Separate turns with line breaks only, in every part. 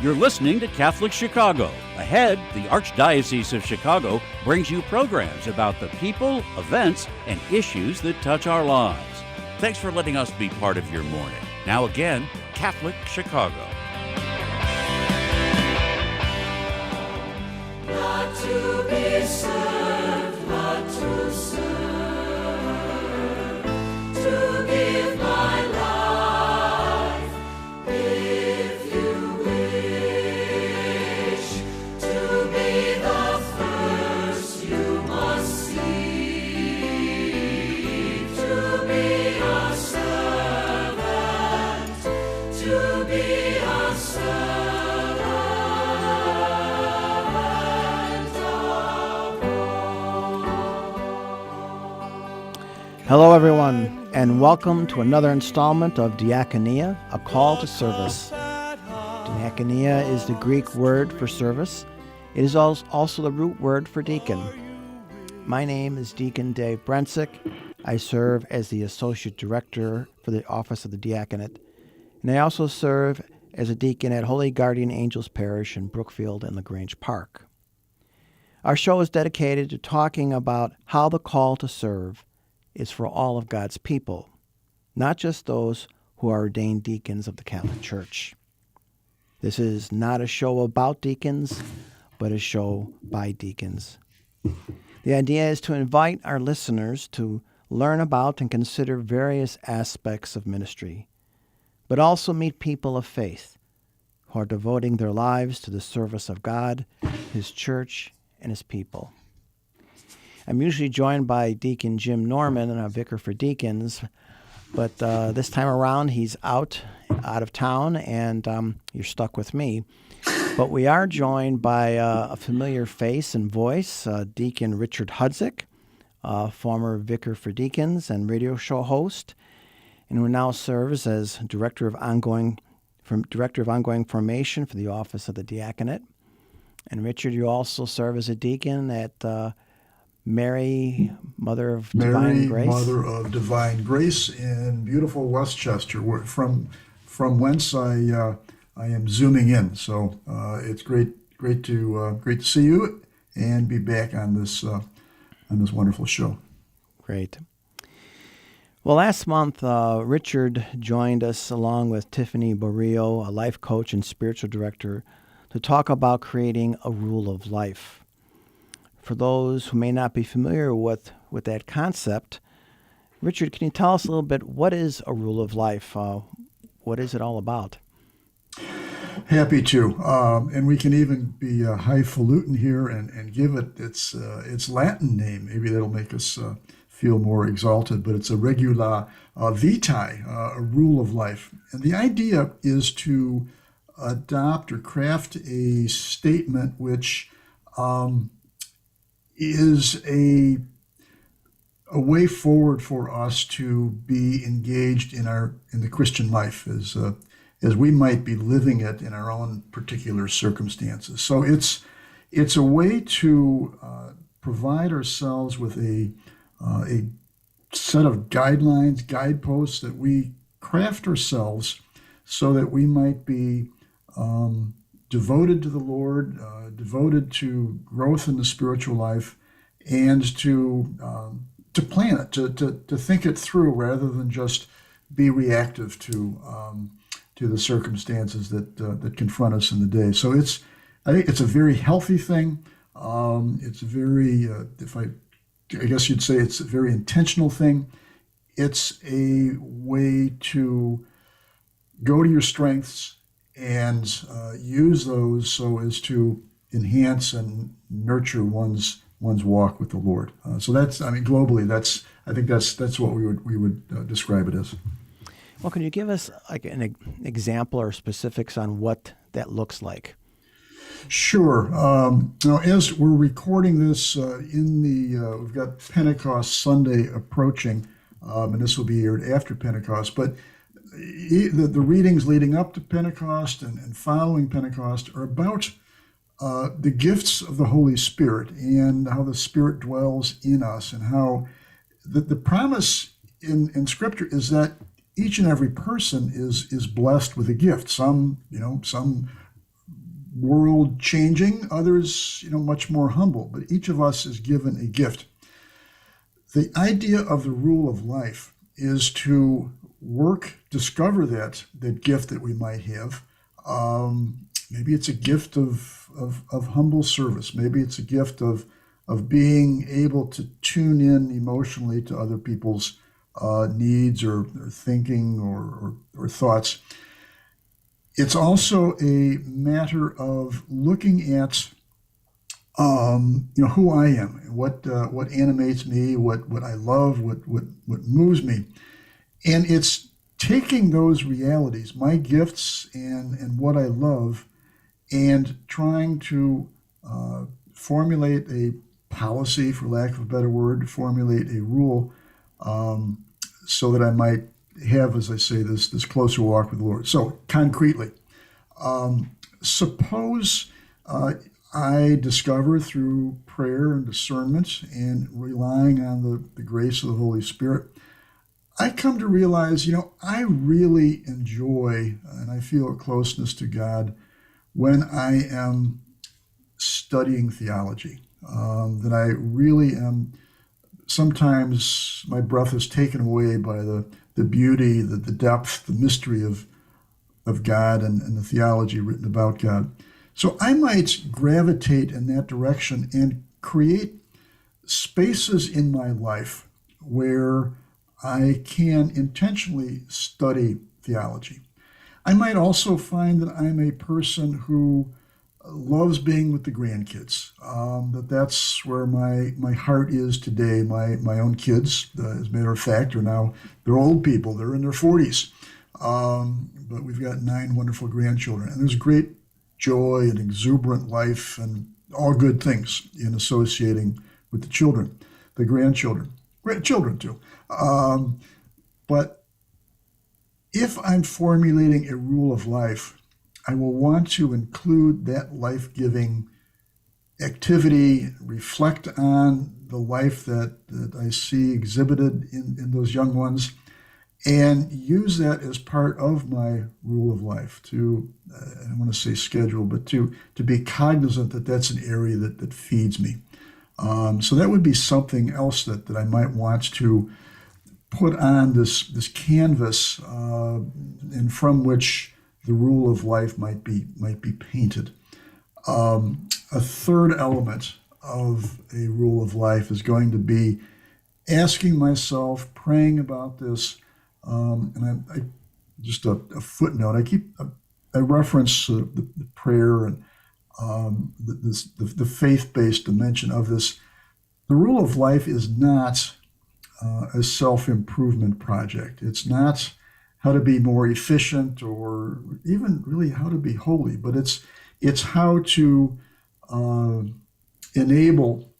You're listening to Catholic Chicago. Ahead, the Archdiocese of Chicago brings you programs about the people, events, and issues that touch our lives. Thanks for letting us be part of your morning. Now again, Catholic Chicago.
Not to be served, not to serve, to give my life, if you wish to be the first you must seek, to be a servant, to be a servant.
Hello, everyone, and welcome to another installment of Diakonia, a call to service. Diakonia is the Greek word for service. It is also the root word for deacon. My name is Deacon Dave Brensick. I serve as the Associate Director for the Office of the Diaconate, and I also serve as a deacon at Holy Guardian Angels Parish in Brookfield and LaGrange Park. Our show is dedicated to talking about how the call to serve is for all of God's people, not just those who are ordained deacons of the Catholic Church. This is not a show about deacons, but a show by deacons. The idea is to invite our listeners to learn about and consider various aspects of ministry, but also meet people of faith who are devoting their lives to the service of God, His Church, and His people. I'm usually joined by Deacon Jim Norman, and a vicar for deacons, but this time around he's out of town, and you're stuck with me. But we are joined by a familiar face and voice, Deacon Richard Hudzik, former vicar for deacons and radio show host, and who now serves as Director of Ongoing Formation for the Office of the Diaconate. And Richard, you also serve as a deacon at Mary, Mother of Divine
Grace in beautiful Westchester, from whence I am zooming in. So it's great to see you and be back on this wonderful show.
Great. Well, last month, Richard joined us along with Tiffany Borillo, a life coach and spiritual director, to talk about creating a rule of life. For those who may not be familiar with that concept, Richard, can you tell us a little bit, what is a rule of life? What is it all about?
Happy to. And we can even be highfalutin here and give it its Latin name. Maybe that'll make us feel more exalted, but it's a regula vitae, a rule of life. And the idea is to adopt or craft a statement which is a way forward for us to be engaged in the Christian life as we might be living it in our own particular circumstances. So it's a way to provide ourselves with a set of guidelines, guideposts that we craft ourselves so that we might be devoted to the Lord, devoted to growth in the spiritual life, and to plan it, to think it through rather than just be reactive to the circumstances that confront us in the day. So I think it's a very healthy thing. It's a very, I guess you'd say it's a very intentional thing. It's a way to go to your strengths and use those so as to enhance and nurture one's walk with the Lord. So globally, I think that's what we would describe it as.
Well, can you give us like an example or specifics on what that looks like?
Sure. As we're recording this, we've got Pentecost Sunday approaching, and this will be aired after Pentecost. But the readings leading up to Pentecost and following Pentecost are about the gifts of the Holy Spirit and how the Spirit dwells in us, and how the promise in Scripture is that each and every person is blessed with a gift. Some world changing, others, much more humble, but each of us is given a gift. The idea of the rule of life is to discover that gift that we might have. Maybe it's a gift of humble service. Maybe it's a gift of being able to tune in emotionally to other people's needs or thinking or thoughts. It's also a matter of looking at who I am, what animates me, what I love, what moves me, and it's taking those realities, my gifts and what I love, and trying to formulate a policy, for lack of a better word, formulate a rule, so that I might have, as I say, this closer walk with the Lord. So concretely, suppose I discover through prayer and discernment and relying on the grace of the Holy Spirit, I come to realize, I really enjoy and I feel a closeness to God when I am studying theology, that I really am. Sometimes my breath is taken away by the beauty, the depth, the mystery of God and the theology written about God. So I might gravitate in that direction and create spaces in my life where I can intentionally study theology. I might also find that I'm a person who loves being with the grandkids, that's where my heart is today. My own kids, as a matter of fact, they're old people. They're in their 40s. But we've got 9 wonderful grandchildren. And there's great joy and exuberant life and all good things in associating with the grandchildren too. But if I'm formulating a rule of life, I will want to include that life-giving activity, reflect on the life that I see exhibited in those young ones, and use that as part of my rule of life to, I don't want to say schedule, but to be cognizant that that's an area that feeds me. So that would be something else that I might want to put on this canvas, and from which the rule of life might be painted. A third element of a rule of life is going to be asking myself, praying about this, and I just a footnote. I reference the prayer and the faith-based dimension of this. The rule of life is not a self-improvement project. It's not how to be more efficient or even really how to be holy, but it's how to enable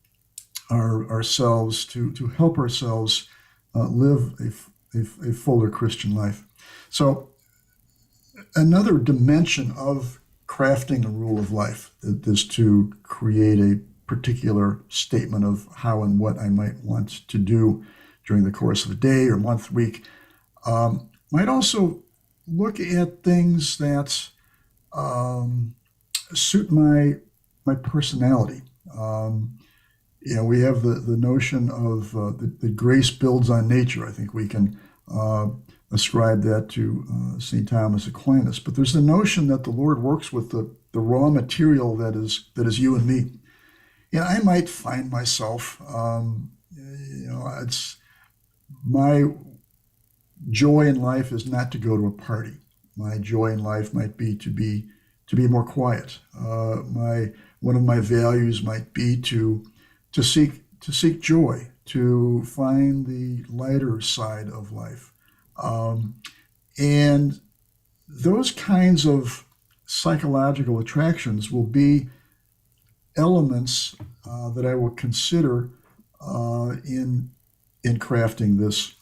ourselves to help ourselves live a fuller Christian life. So another dimension of crafting a rule of life is to create a particular statement of how and what I might want to do during the course of a day or month, week. Might also look at things that suit my personality. We have the notion of that grace builds on nature. I think we can ascribe that to St. Thomas Aquinas. But there's the notion that the Lord works with the raw material that is you and me. And I might find myself, it's my joy in life is not to go to a party. My joy in life might be to be more quiet. One of my values might be to seek joy, to find the lighter side of life. And those kinds of psychological attractions will be elements that I will consider in crafting this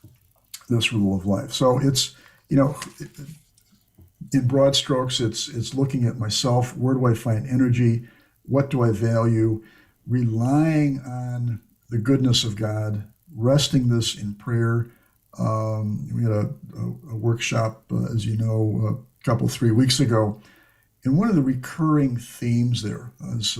rule of life. So it's, in broad strokes, it's looking at myself. Where do I find energy? What do I value? Relying on the goodness of God, resting this in prayer. We had a workshop, as you know, 3 weeks ago, And one of the recurring themes there is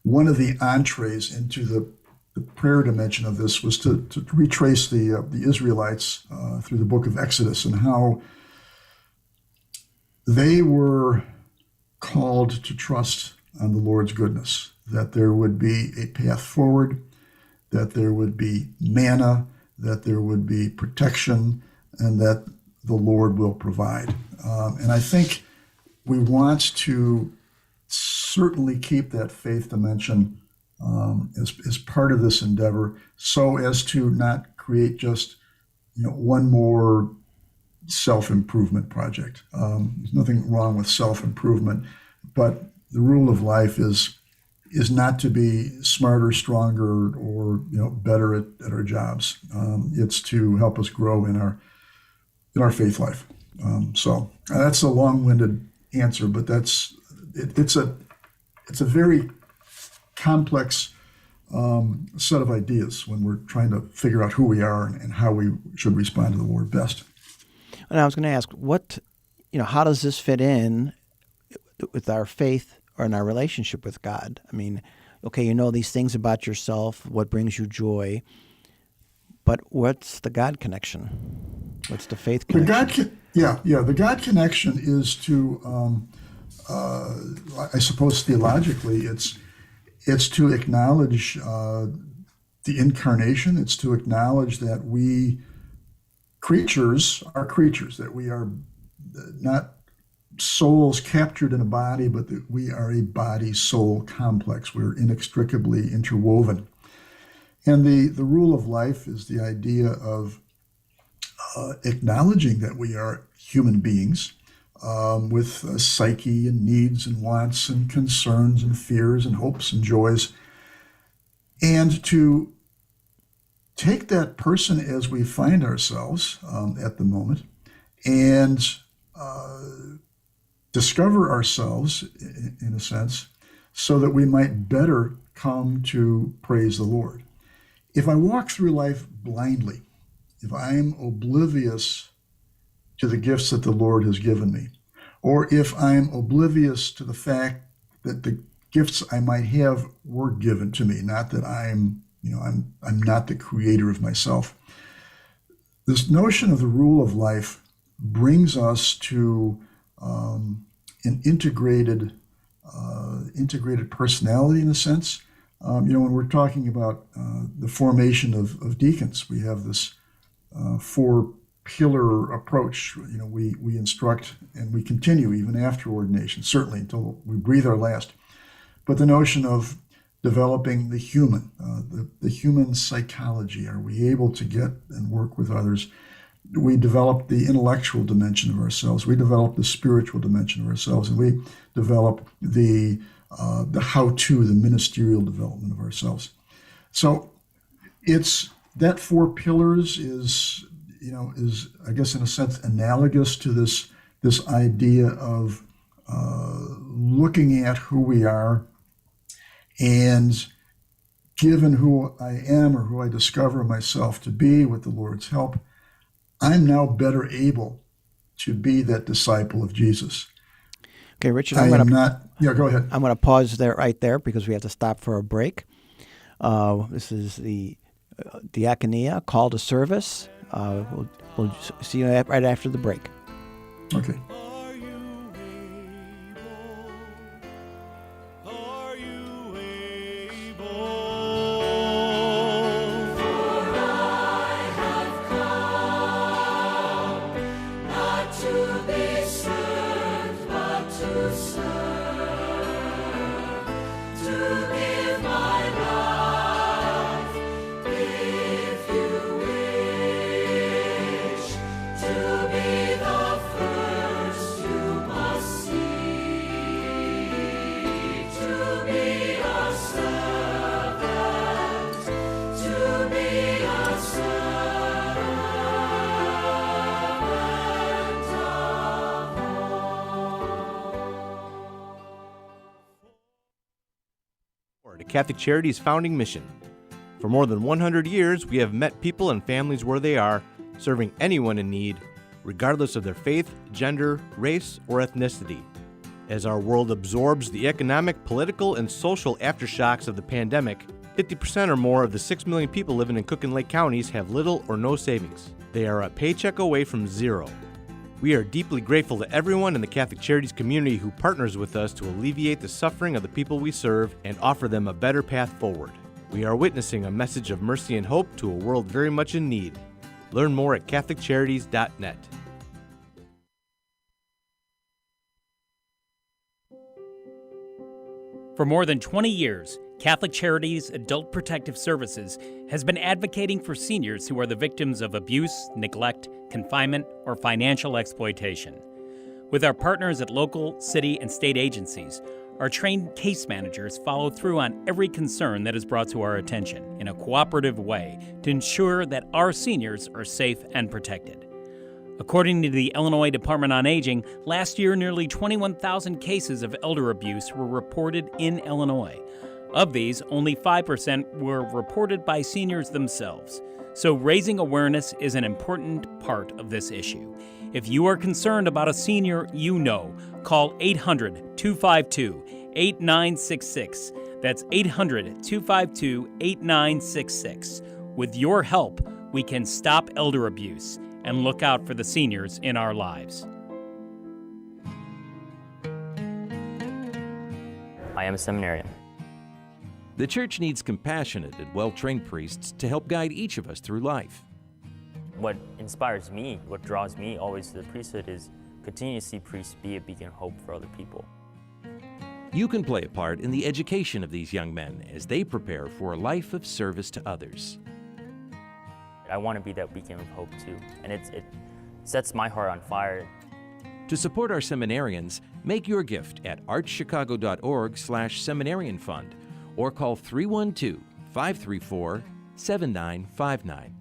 one of the entrees into the prayer dimension of this was to retrace the Israelites through the book of Exodus and how they were called to trust on the Lord's goodness, that there would be a path forward, that there would be manna, that there would be protection, and that the Lord will provide. And I think we want to certainly keep that faith dimension as part of this endeavor, so as to not create just one more self-improvement project. There's nothing wrong with self-improvement, but the rule of life is not to be smarter, stronger, or better at our jobs. It's to help us grow in our faith life. So that's a long-winded answer, but it's a very complex set of ideas when we're trying to figure out who we are and how we should respond to the Lord best.
And I was going to ask, how does this fit in with our faith or in our relationship with God? I mean, okay, you know these things about yourself, what brings you joy, but what's the God connection? What's the faith connection?
The God connection is to, I suppose theologically, it's to acknowledge the incarnation. It's to acknowledge that we creatures are creatures, that we are not souls captured in a body, but that we are a body-soul complex. We're inextricably interwoven. And the rule of life is the idea of acknowledging that we are human beings with a psyche and needs and wants and concerns and fears and hopes and joys, and to take that person as we find ourselves at the moment and discover ourselves, in a sense, so that we might better come to praise the Lord. If I walk through life blindly, if I'm oblivious to the gifts that the Lord has given me, or if I'm oblivious to the fact that the gifts I might have were given to me, not that I'm not the creator of myself. This notion of the rule of life brings us to an integrated personality, in a sense. When we're talking about the formation of deacons, we have this four-pillar approach. We instruct and we continue even after ordination, certainly until we breathe our last. But the notion of developing the human, the human psychology. Are we able to get and work with others? We develop the intellectual dimension of ourselves. We develop the spiritual dimension of ourselves, and we develop the how-to, the ministerial development of ourselves. So it's that four pillars is I guess in a sense analogous to this idea of looking at who we are, and given who I am or who I discover myself to be with the Lord's help, I'm now better able to be that disciple of Jesus.
Okay, Richard,
go ahead.
I'm going to pause right there because we have to stop for a break. This is the Diakonia, call to service. We'll see you right after the break.
Okay.
Catholic Charity's founding mission. For more than 100 years, we have met people and families where they are, serving anyone in need, regardless of their faith, gender, race, or ethnicity. As our world absorbs the economic, political, and social aftershocks of the pandemic, 50% or more of the 6 million people living in Cook and Lake counties have little or no savings. They are a paycheck away from zero. We are deeply grateful to everyone in the Catholic Charities community who partners with us to alleviate the suffering of the people we serve and offer them a better path forward. We are witnessing a message of mercy and hope to a world very much in need. Learn more at CatholicCharities.net.
For more than 20 years, Catholic Charities Adult Protective Services has been advocating for seniors who are the victims of abuse, neglect, confinement, or financial exploitation. With our partners at local, city, and state agencies, our trained case managers follow through on every concern that is brought to our attention in a cooperative way to ensure that our seniors are safe and protected. According to the Illinois Department on Aging, last year nearly 21,000 cases of elder abuse were reported in Illinois. Of these, only 5% were reported by seniors themselves. So raising awareness is an important part of this issue. If you are concerned about a senior you know, call 800-252-8966. That's 800-252-8966. With your help, we can stop elder abuse and look out for the seniors in our lives.
I am a seminarian.
The Church needs compassionate and well-trained priests to help guide each of us through life.
What inspires me, what draws me always to the priesthood is continue to see priests be a beacon of hope for other people.
You can play a part in the education of these young men as they prepare for a life of service to others.
I want to be that beacon of hope too, and it sets my heart on fire.
To support our seminarians, make your gift at archchicago.org/seminarian fund or call 312-534-7959.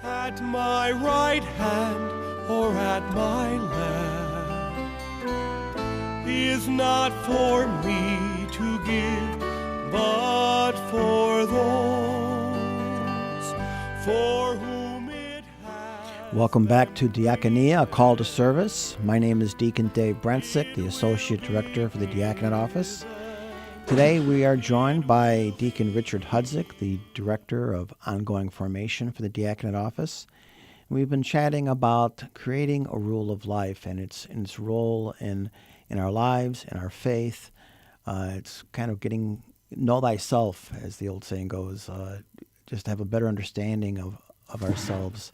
At my right hand or at my left is not for me to give, but for those for whom it has.
Welcome back to Diakonia, a call to service. My name is Deacon Dave Brentzick, the Associate Director for the Diaconate Office. Today we are joined by Deacon Richard Hudzik, the Director of Ongoing Formation for the Diaconate Office. We've been chatting about creating a rule of life and its role in our lives, in our faith. It's kind of getting know thyself, as the old saying goes, just to have a better understanding of ourselves.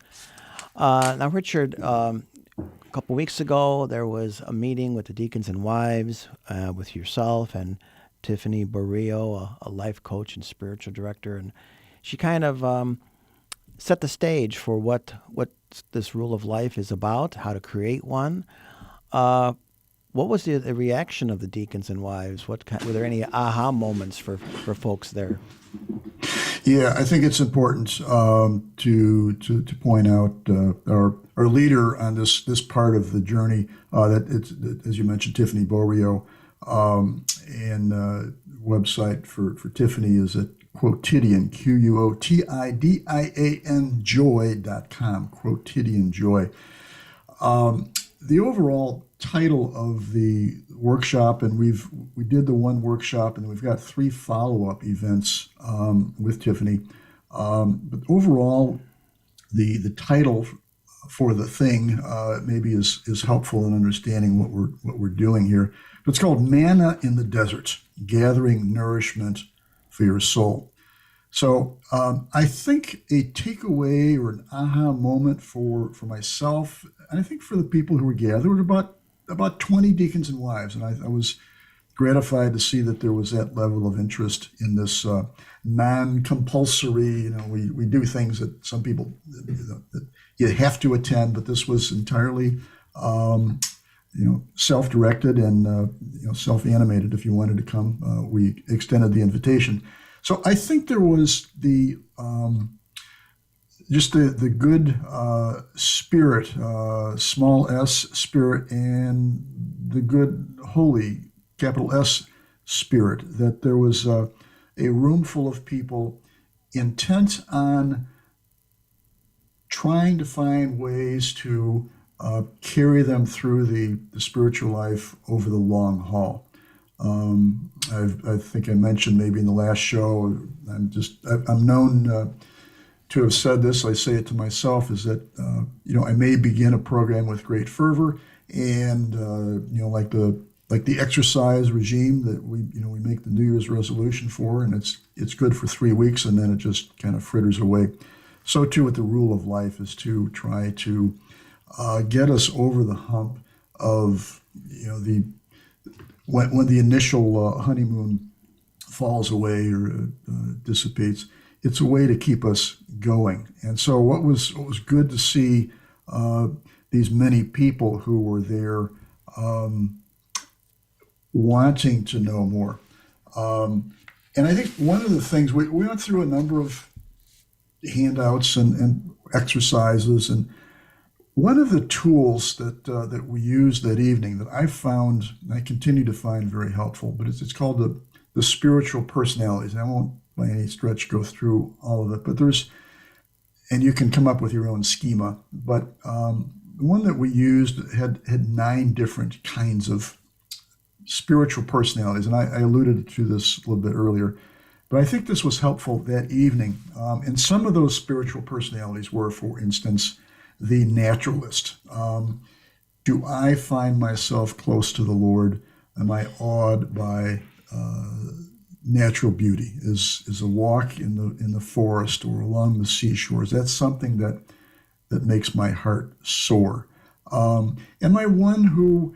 Now, Richard, a couple weeks ago, there was a meeting with the deacons and wives, with yourself and Tiffany Barrio, a life coach and spiritual director, and she kind of set the stage for what this rule of life is about, how to create one. What was the reaction of the deacons and wives? Were there any aha moments for folks there?
Yeah, I think it's important to point out our leader on this part of the journey. That it's, as you mentioned, Tiffany Barrio, and website for Tiffany is at Quotidian, QUOTIDIAN joy.com, Quotidian Joy. The overall title of the workshop, and we did the one workshop, and we've got 3 follow-up events with Tiffany. But overall, the title for the thing maybe is helpful in understanding what we're doing here. But it's called Manna in the Desert: Gathering Nourishment for Your Soul. So I think a takeaway or an aha moment for myself, and I think for the people who were gathered, there were about 20 deacons and wives, and I was gratified to see that there was that level of interest in this non-compulsory. We do things that some people that you have to attend, but this was entirely self-directed and self-animated. If you wanted to come, we extended the invitation. So I think there was just the good spirit, small s spirit, and the good holy, capital S spirit, that there was a room full of people intent on trying to find ways to carry them through the spiritual life over the long haul. I think I mentioned maybe in the last show, I'm known to have said this, I say it to myself, is that, I may begin a program with great fervor and, like the exercise regime that we make the New Year's resolution for, and it's good for 3 weeks and then it just kind of fritters away. So too with the rule of life is to try to get us over the hump of, when the initial honeymoon falls away or dissipates. It's a way to keep us going. And so what was good to see these many people who were there wanting to know more. And I think one of the things, we went through a number of handouts and exercises, and one of the tools that we used that evening that I found, and I continue to find very helpful, but it's called the spiritual personalities. And I won't by any stretch go through all of it, but and you can come up with your own schema, but the one that we used had 9 different kinds of spiritual personalities, and I alluded to this a little bit earlier, but I think this was helpful that evening. And some of those spiritual personalities were, for instance, the naturalist. Do I find myself close to the Lord? Am I awed by natural beauty? Is a walk in the forest or along the seashores, that's something that makes my heart soar. Am I one who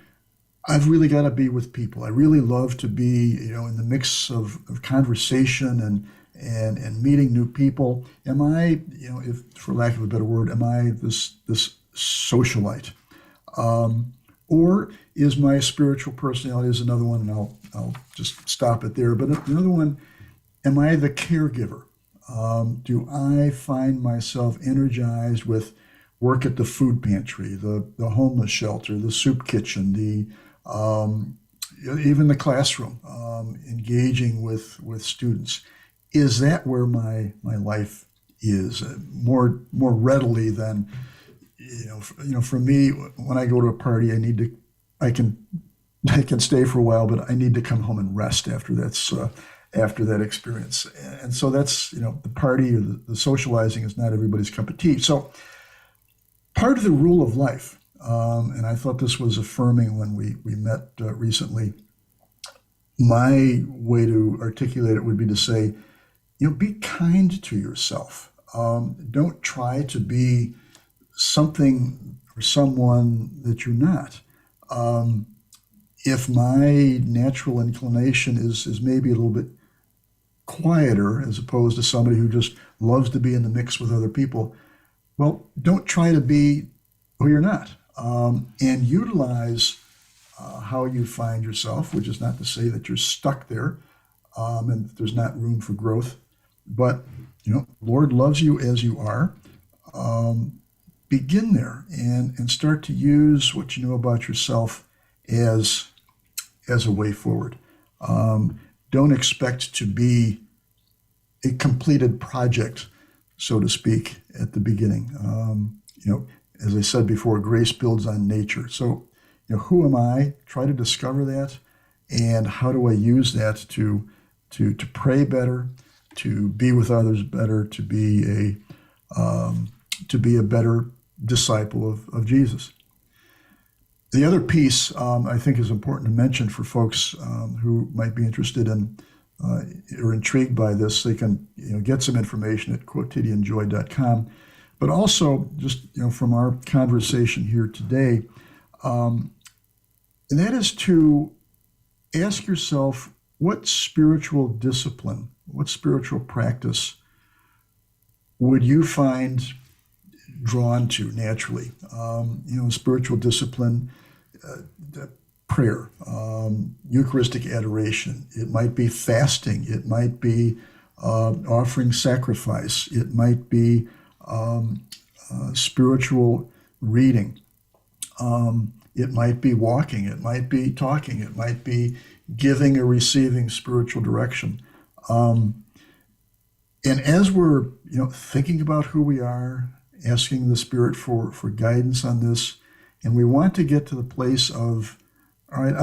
I've really got to be with people? I really love to be, in the mix of conversation and meeting new people. Am I, if for lack of a better word, am I this socialite? Or is my spiritual personality is another one, and I'll just stop it there. But another one, am I the caregiver? Do I find myself energized with work at the food pantry, the homeless shelter, the soup kitchen, even the classroom, engaging with students? Is that where my life is more readily than, for me, when I go to a party, I can stay for a while, but I need to come home and rest after that experience. And so that's, the party or the socializing is not everybody's cup of tea. So part of the rule of life, and I thought this was affirming when we met recently, my way to articulate it would be to say, be kind to yourself. Don't try to be something or someone that you're not. If my natural inclination is maybe a little bit quieter as opposed to somebody who just loves to be in the mix with other people, well, don't try to be who you're not. And utilize how you find yourself, which is not to say that you're stuck there and there's not room for growth. But, Lord loves you as you are. Begin there and start to use what you know about yourself as a way forward. Don't expect to be a completed project, so to speak, at the beginning. As I said before, grace builds on nature. So, who am I? Try to discover that, and how do I use that to pray better, to be with others better, to be a better disciple of Jesus. The other piece I think is important to mention for folks who might be interested in or intrigued by this. They can get some information at quotidianjoy.com. But also, just from our conversation here today, and that is to ask yourself, what spiritual discipline, what spiritual practice would you find drawn to naturally? Spiritual discipline, prayer, Eucharistic adoration. It might be fasting. It might be offering sacrifice. It might be spiritual reading. It might be walking. It might be talking. It might be giving or receiving spiritual direction. And as we're thinking about who we are asking the Spirit for guidance on this. And we want to get to the place of, all right,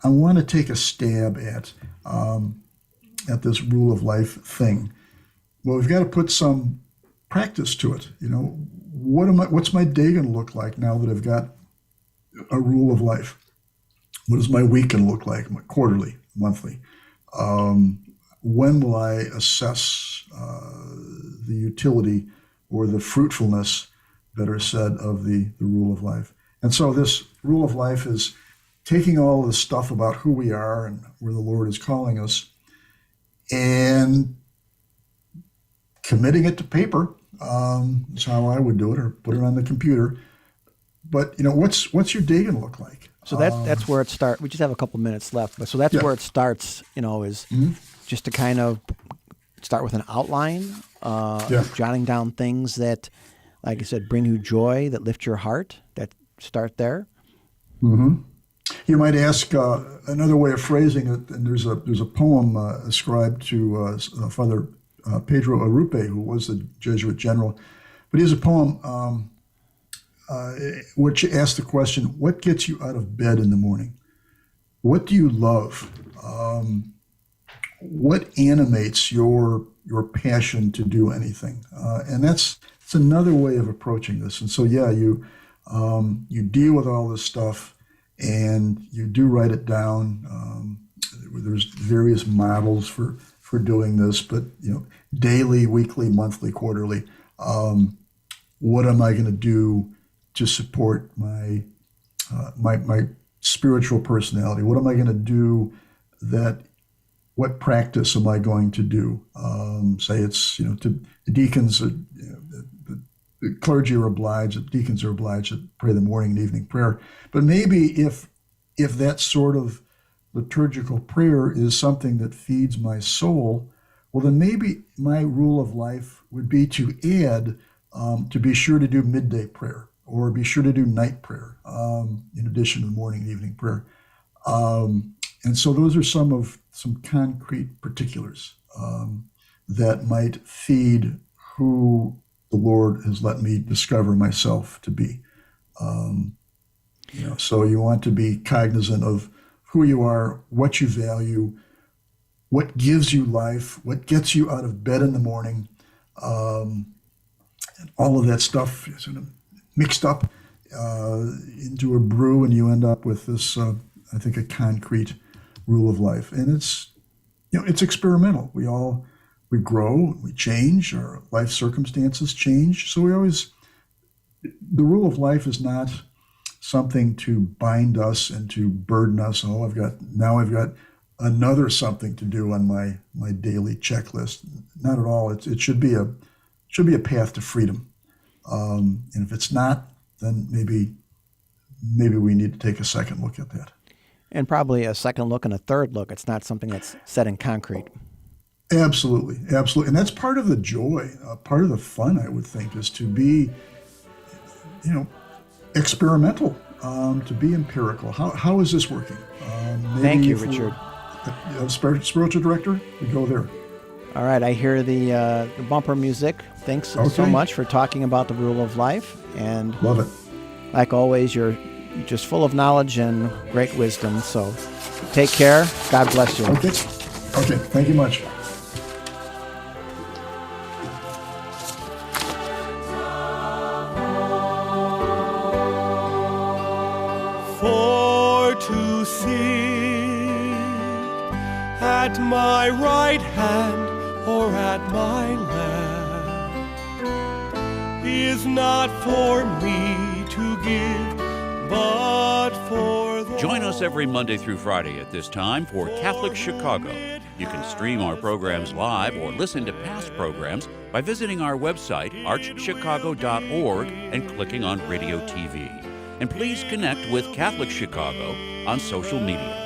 I want to take a stab at this rule of life thing. Well, we've got to put some practice to it. What's my day going to look like now that I've got a rule of life? What is my week going to look like? Quarterly, monthly? When will I assess the utility or the fruitfulness, better said, of the rule of life? And so this rule of life is taking all the stuff about who we are and where the Lord is calling us and committing it to paper. That's how I would do it, or put it on the computer. But what's your day going to look like?
So that's where it starts. We just have a couple minutes left, but so that's where it starts. Is just to kind of start with an outline, jotting down things that, like I said, bring you joy, that lift your heart. That start there.
Mm-hmm. You might ask another way of phrasing it, and there's a poem ascribed to Father Pedro Arrupe, who was the Jesuit general, but he has a poem which asks the question, what gets you out of bed in the morning? What do you love? What animates your passion to do anything? And it's another way of approaching this. And so, you deal with all this stuff, and you do write it down. There's various models for doing this, but daily, weekly, monthly, quarterly. What am I going to do to support my spiritual personality? What am I going to do what practice am I going to do? Say it's, to the deacons, the clergy are obliged, deacons are obliged to pray the morning and evening prayer. But maybe if that sort of liturgical prayer is something that feeds my soul, well, then maybe my rule of life would be to add, to be sure to do midday prayer, or be sure to do night prayer, in addition to morning and evening prayer. And so those are some concrete particulars that might feed who the Lord has let me discover myself to be. So you want to be cognizant of who you are, what you value, what gives you life, what gets you out of bed in the morning. And all of that stuff is sort of mixed up into a brew, and you end up with this, I think, a concrete rule of life. And it's experimental. We grow, we change, our life circumstances change. So the rule of life is not something to bind us and to burden us. I've got another something to do on my daily checklist. Not at all. It should be a path to freedom. And if it's not, then maybe we need to take a second look at that.
And probably a second look and a third look. It's not something that's set in concrete.
Absolutely. And that's part of the joy, part of the fun, I would think, is to be, experimental, to be empirical. How is this working?
Thank you, Richard.
Spiritual director, we go there.
All right, I hear the bumper music. Thanks so much for talking about the rule of life. And
love it.
Like always, you're just full of knowledge and great wisdom. So take care. God bless you.
Okay. Thank you much.
For to sit at my right hand or at my left is not for me to give, but for the
Join us every Monday through Friday at this time for Catholic Chicago. You can stream our programs live or listen to past programs by visiting our website, archchicago.org, and clicking on Radio TV. And please connect with Catholic Chicago on social media.